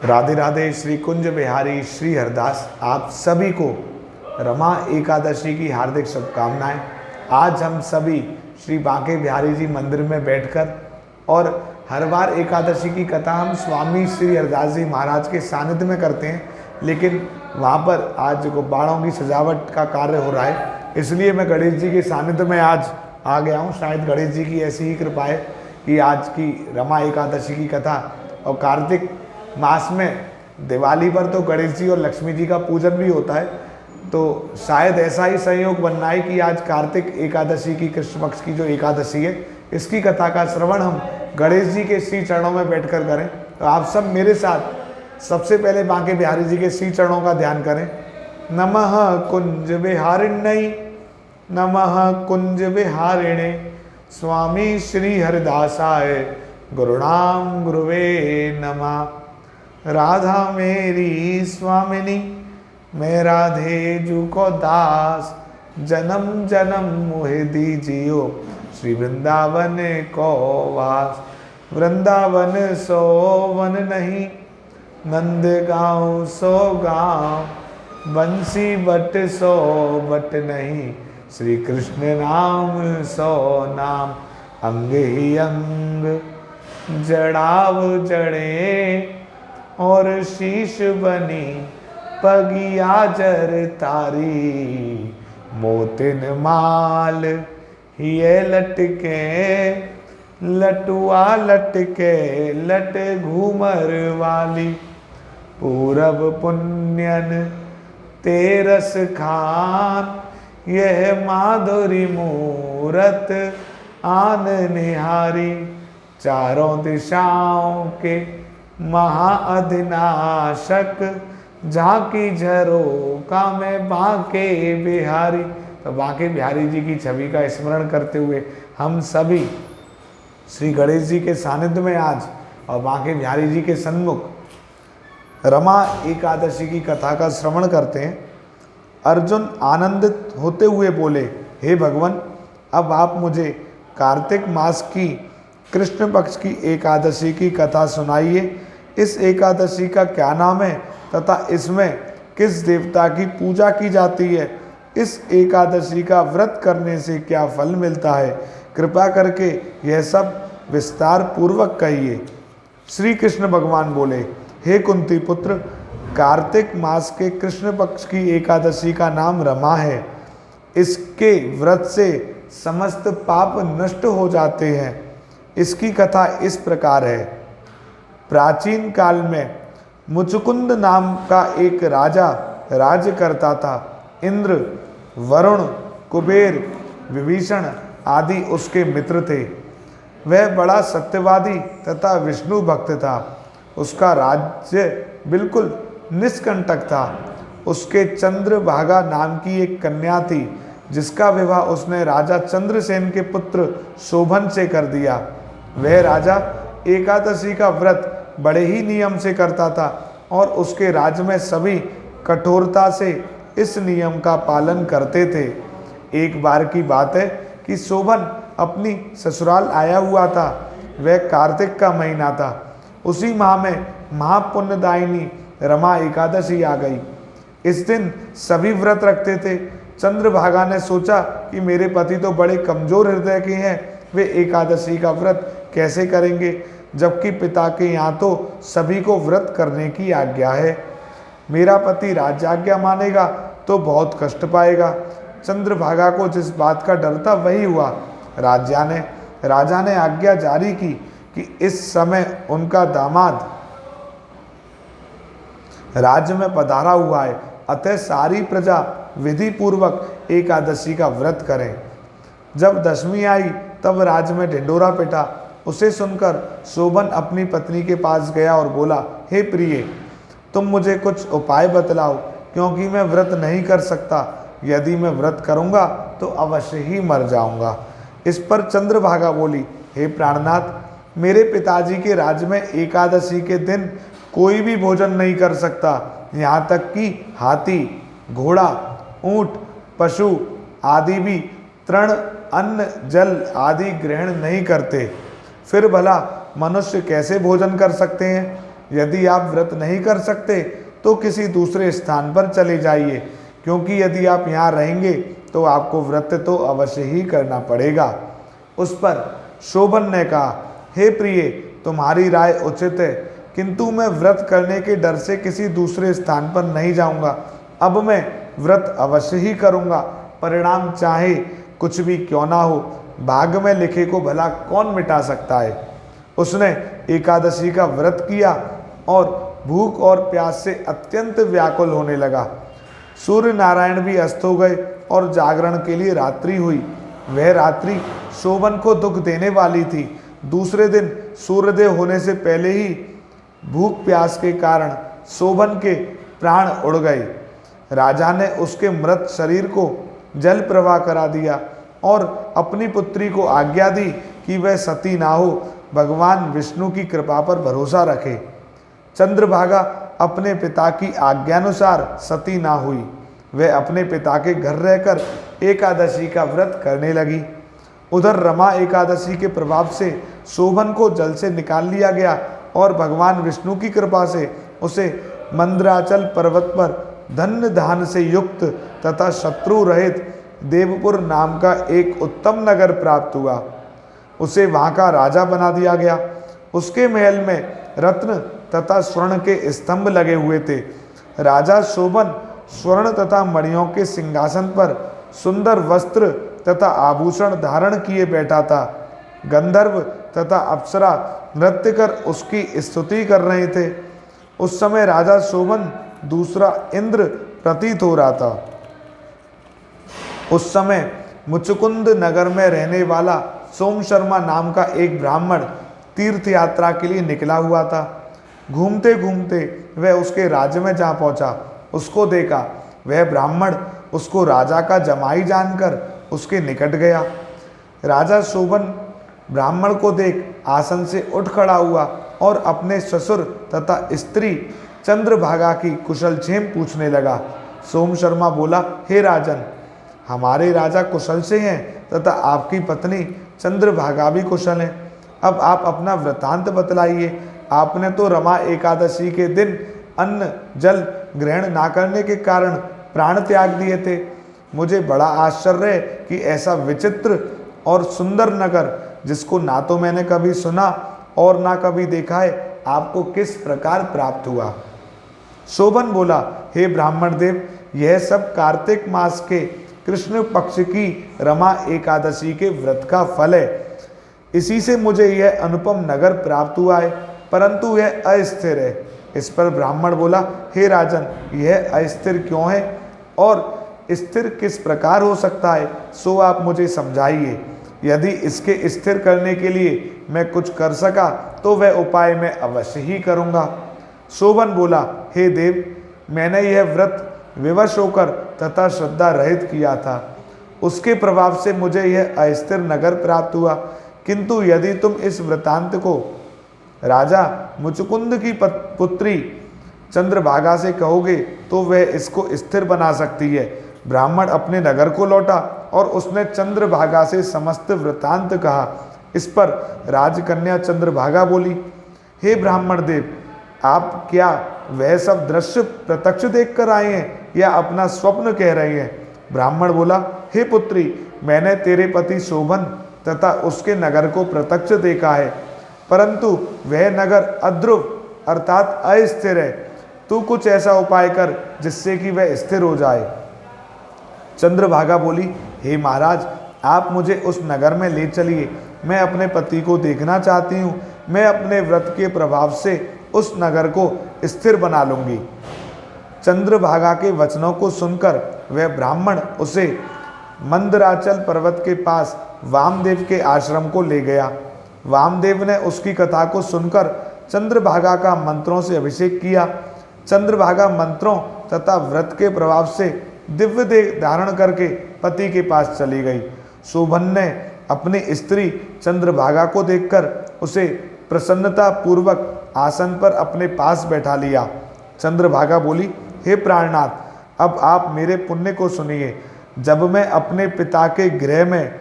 राधे राधे। श्री कुंज बिहारी श्री हरदास आप सभी को रमा एकादशी की हार्दिक शुभकामनाएं। आज हम सभी श्री बांके बिहारी जी मंदिर में बैठकर और हर बार एकादशी की कथा हम स्वामी श्री हरदास जी महाराज के सानिध्य में करते हैं, लेकिन वहाँ पर आज गुब्बारों की सजावट का कार्य हो रहा है, इसलिए मैं गणेश जी के सानिध्य में आज आ गया हूँ। शायद गणेश जी की ऐसी ही कृपा है कि आज की रमा एकादशी की कथा और कार्तिक मास में दिवाली पर तो गणेश जी और लक्ष्मी जी का पूजन भी होता है, तो शायद ऐसा ही संयोग बनना है कि आज कार्तिक एकादशी की कृष्ण पक्ष की जो एकादशी है, इसकी कथा का श्रवण हम गणेश जी के श्री चरणों में बैठकर करें। तो आप सब मेरे साथ सबसे पहले बांके बिहारी जी के श्री चरणों का ध्यान करें। नमः कुंज बिहारिण्यै, नमः कुंज बिहारिणे, स्वामी श्री हरिदासाय गुरुणाम गुरुवे नमः। राधा मेरी स्वामिनी, मैं राधे जू को दास, जन्म जन्म मोहे दीजियो, श्री वृंदावन को वास। वृंदावन सो वन नहीं, नंद गाँव सो गाँव, बंसी बट सो बट नहीं, श्री कृष्ण नाम सो नाम। अंग ही अंग जड़ाव जड़े, और शीश बनी पगिया जर तारी, मोतिन माल ये लटके, लटुआ लटके लट घूमर वाली। पूरब पुण्यन तेरस खान, यह माधुरी मूरत आन निहारी। चारों दिशाओं के महाअधिनाशक, झांकी झरोका में बांके बिहारी। तो बांके बिहारी जी की छवि का स्मरण करते हुए हम सभी श्री गणेश जी के सानिध्य में आज और बांके बिहारी जी के सन्मुख रमा एकादशी की कथा का श्रवण करते हैं। अर्जुन आनंदित होते हुए बोले, हे भगवान, अब आप मुझे कार्तिक मास की कृष्ण पक्ष की एकादशी की कथा सुनाइए। इस एकादशी का क्या नाम है तथा इसमें किस देवता की पूजा की जाती है? इस एकादशी का व्रत करने से क्या फल मिलता है? कृपा करके यह सब विस्तार पूर्वक कहिए। श्री कृष्ण भगवान बोले, हे कुंती पुत्र, कार्तिक मास के कृष्ण पक्ष की एकादशी का नाम रमा है। इसके व्रत से समस्त पाप नष्ट हो जाते हैं। इसकी कथा इस प्रकार है। प्राचीन काल में मुचुकुंद नाम का एक राजा राज्य करता था। इंद्र, वरुण, कुबेर, विभीषण आदि उसके मित्र थे। वह बड़ा सत्यवादी तथा विष्णु भक्त था। उसका राज्य बिल्कुल निष्कंटक था। उसके चंद्रभागा नाम की एक कन्या थी, जिसका विवाह उसने राजा चंद्रसेन के पुत्र शोभन से कर दिया। वह राजा एकादशी का व्रत बड़े ही नियम से करता था और उसके राज्य में सभी कठोरता से इस नियम का पालन करते थे। एक बार की बात है कि शोभन अपनी ससुराल आया हुआ था। वह कार्तिक का महीना था। उसी माह में महापुण्यदायिनी रमा एकादशी आ गई। इस दिन सभी व्रत रखते थे। चंद्रभागा ने सोचा कि मेरे पति तो बड़े कमजोर हृदय के हैं, वे एकादशी का व्रत कैसे करेंगे, जबकि पिता के यहाँ तो सभी को व्रत करने की आज्ञा है। मेरा पति राज्याज्ञा मानेगा तो बहुत कष्ट पाएगा। चंद्रभागा को जिस बात का डर था वही हुआ। राजा ने आज्ञा जारी की कि इस समय उनका दामाद राज्य में पधारा हुआ है, अतः सारी प्रजा विधि पूर्वक एकादशी का व्रत करें। जब दशमी आई तब राज्य में ढिंडोरा पिटा। उसे सुनकर शोभन अपनी पत्नी के पास गया और बोला, हे प्रिय, तुम मुझे कुछ उपाय बतलाओ, क्योंकि मैं व्रत नहीं कर सकता। यदि मैं व्रत करूंगा तो अवश्य ही मर जाऊंगा। इस पर चंद्रभागा बोली, हे प्राणनाथ, मेरे पिताजी के राज्य में एकादशी के दिन कोई भी भोजन नहीं कर सकता। यहाँ तक कि हाथी, घोड़ा, ऊंट, पशु आदि भी तृण, अन्न, जल आदि ग्रहण नहीं करते। फिर भला मनुष्य कैसे भोजन कर सकते हैं? यदि आप व्रत नहीं कर सकते तो किसी दूसरे स्थान पर चले जाइए, क्योंकि यदि आप यहाँ रहेंगे तो आपको व्रत तो अवश्य ही करना पड़ेगा। उस पर शोभन ने कहा, हे प्रिय, तुम्हारी राय उचित है, किंतु मैं व्रत करने के डर से किसी दूसरे स्थान पर नहीं जाऊंगा। अब मैं व्रत अवश्य ही करूंगा, परिणाम चाहे कुछ भी क्यों ना हो। भाग्य में लिखे को भला कौन मिटा सकता है। उसने एकादशी का व्रत किया और भूख और प्यास से अत्यंत व्याकुल होने लगा। सूर्य नारायण भी अस्त हो गए और जागरण के लिए रात्रि हुई। वह रात्रि शोभन को दुख देने वाली थी। दूसरे दिन सूर्योदय होने से पहले ही भूख प्यास के कारण शोभन के प्राण उड़ गए। राजा ने उसके मृत शरीर को जल प्रवाह करा दिया और अपनी पुत्री को आज्ञा दी कि वह सती ना हो, भगवान विष्णु की कृपा पर भरोसा रखे। चंद्रभागा अपने पिता की आज्ञानुसार सती ना हुई। वह अपने पिता के घर रहकर एकादशी का व्रत करने लगी। उधर रमा एकादशी के प्रभाव से शोभन को जल से निकाल लिया गया और भगवान विष्णु की कृपा से उसे मंदराचल पर्वत पर धन्य धान से युक्त तथा शत्रु रहित देवपुर नाम का एक उत्तम नगर प्राप्त हुआ। उसे वहाँ का राजा बना दिया गया। उसके महल में रत्न तथा स्वर्ण के स्तंभ लगे हुए थे। राजा शोभन स्वर्ण तथा मणियों के सिंहासन पर सुंदर वस्त्र तथा आभूषण धारण किए बैठा था। गंधर्व तथा अप्सरा नृत्य कर उसकी स्तुति कर रहे थे। उस समय राजा शोभन दूसरा इंद्र प्रतीत हो रहा था। उस समय मुचुकुंद नगर में रहने वाला सोम शर्मा नाम का एक ब्राह्मण तीर्थ यात्रा के लिए निकला हुआ था। घूमते घूमते वह उसके राज्य में जा पहुंचा। उसको देखा। वह ब्राह्मण उसको राजा का जमाई जानकर उसके निकट गया। राजा शोभन ब्राह्मण को देख आसन से उठ खड़ा हुआ और अपने ससुर तथा स्त्री चंद्रभागा की कुशलक्षेम पूछने लगा। सोम शर्मा बोला, हे राजन, हमारे राजा कुशल से हैं तथा आपकी पत्नी चंद्रभागा भी कुशल हैं। अब आप अपना वृतांत बतलाइए। आपने तो रमा एकादशी के दिन अन्न जल ग्रहण ना करने के कारण प्राण त्याग दिए थे। मुझे बड़ा आश्चर्य है कि ऐसा विचित्र और सुंदर नगर, जिसको ना तो मैंने कभी सुना और ना कभी देखा है, आपको किस प्रकार प्राप्त हुआ। शोभन बोला, हे ब्राह्मण देव, यह सब कार्तिक मास के कृष्ण पक्ष की रमा एकादशी के व्रत का फल है। इसी से मुझे यह अनुपम नगर प्राप्त हुआ है, परंतु यह अस्थिर है। इस पर ब्राह्मण बोला, हे राजन, यह अस्थिर क्यों है और स्थिर किस प्रकार हो सकता है, सो आप मुझे समझाइए। यदि इसके स्थिर करने के लिए मैं कुछ कर सका तो वह उपाय मैं अवश्य ही करूँगा। शोभन बोला, हे देव, मैंने यह व्रत विवश होकर तथा श्रद्धा रहित किया था। उसके प्रभाव से मुझे यह अस्थिर नगर प्राप्त हुआ। किंतु यदि तुम इस वृतांत को राजा मुचुकुंद की पुत्री चंद्रभागा से कहोगे तो वह इसको स्थिर बना सकती है। ब्राह्मण अपने नगर को लौटा और उसने चंद्रभागा से समस्त वृतांत कहा। इस पर राजकन्या चंद्रभागा बोली, हे ब्राह्मण देव, आप क्या वह सब दृश्य प्रत्यक्ष देख कर आए हैं या अपना स्वप्न कह रहे हैं। ब्राह्मण बोला, हे पुत्री, मैंने तेरे पति शोभन तथा उसके नगर को प्रत्यक्ष देखा है, परंतु वह नगर अध्रुव अर्थात अस्थिर है। तू कुछ ऐसा उपाय कर जिससे कि वह स्थिर हो जाए। चंद्रभागा बोली, हे महाराज, आप मुझे उस नगर में ले चलिए। मैं अपने पति को देखना चाहती हूँ। मैं अपने व्रत के प्रभाव से उस नगर को स्थिर बना लूंगी। चंद्रभागा के वचनों को सुनकर वह ब्राह्मण उसे मंदराचल पर्वत के पास वामदेव के आश्रम को ले गया। वामदेव ने उसकी कथा को सुनकर चंद्रभागा का मंत्रों से अभिषेक किया। चंद्रभागा मंत्रों तथा व्रत के प्रभाव से दिव्य देह धारण करके पति के पास चली गई। शोभन ने अपनी स्त्री चंद्रभागा को देखकर उसे प्रसन्नता पूर्वक आसन पर अपने पास बैठा लिया। चंद्रभागा बोली, हे प्राणनाथ, अब आप मेरे पुण्य को सुनिए। जब मैं अपने पिता के गृह में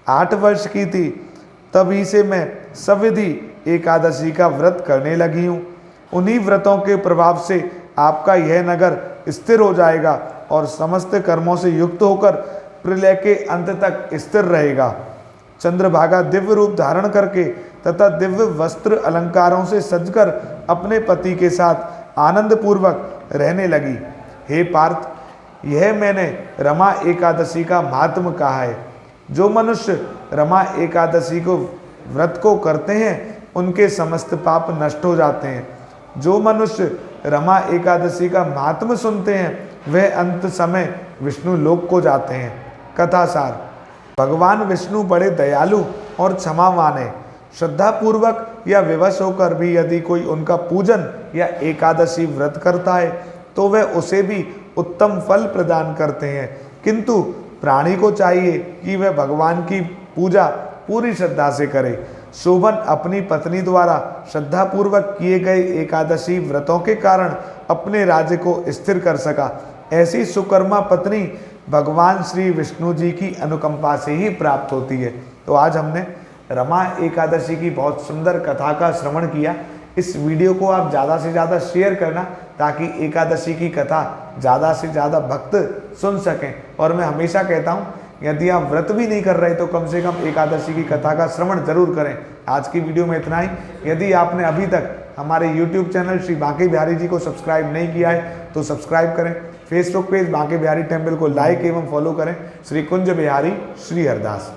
8 वर्ष की थी, तभी से मैं सविधि एकादशी का व्रत करने लगी हूँ। उन्हीं व्रतों के प्रभाव से आपका यह नगर स्थिर हो जाएगा और समस्त कर्मों से युक्त होकर प्रलय के अंत तक स्थिर रहेगा। चंद्रभागा दिव्य रूप धारण करके तथा दिव्य वस्त्र अलंकारों से सजकर अपने पति के साथ आनंद पूर्वक रहने लगी। हे पार्थ, यह मैंने रमा एकादशी का महात्म कहा है। जो मनुष्य रमा एकादशी को व्रत को करते हैं उनके समस्त पाप नष्ट हो जाते हैं। जो मनुष्य रमा एकादशी का महात्म सुनते हैं वह अंत समय विष्णु लोक को जाते हैं। कथासार। भगवान विष्णु बड़े दयालु और क्षमावान है। श्रद्धा पूर्वक या विवश होकर भी यदि कोई उनका पूजन या एकादशी व्रत करता है तो वह उसे भी उत्तम फल प्रदान करते हैं, किंतु प्राणी को चाहिए कि वह भगवान की पूजा पूरी श्रद्धा से करे। शोभन अपनी पत्नी द्वारा श्रद्धा पूर्वक किए गए एकादशी व्रतों के कारण अपने राज्य को स्थिर कर सका। ऐसी सुकर्मा पत्नी भगवान श्री विष्णु जी की अनुकंपा से ही प्राप्त होती है। तो आज हमने रमा एकादशी की बहुत सुंदर कथा का श्रवण किया। इस वीडियो को आप ज़्यादा से ज़्यादा शेयर करना ताकि एकादशी की कथा ज़्यादा से ज़्यादा भक्त सुन सकें। और मैं हमेशा कहता हूँ यदि आप व्रत भी नहीं कर रहे तो कम से कम एकादशी की कथा का श्रवण जरूर करें। आज की वीडियो में इतना ही। यदि आपने अभी तक हमारे YouTube चैनल श्री बांके बिहारी जी को सब्सक्राइब नहीं किया है तो सब्सक्राइब करें। Facebook page Banke Bihari temple को लाइक एवं फॉलो करें। श्री कुंज बिहारी श्री हरदास।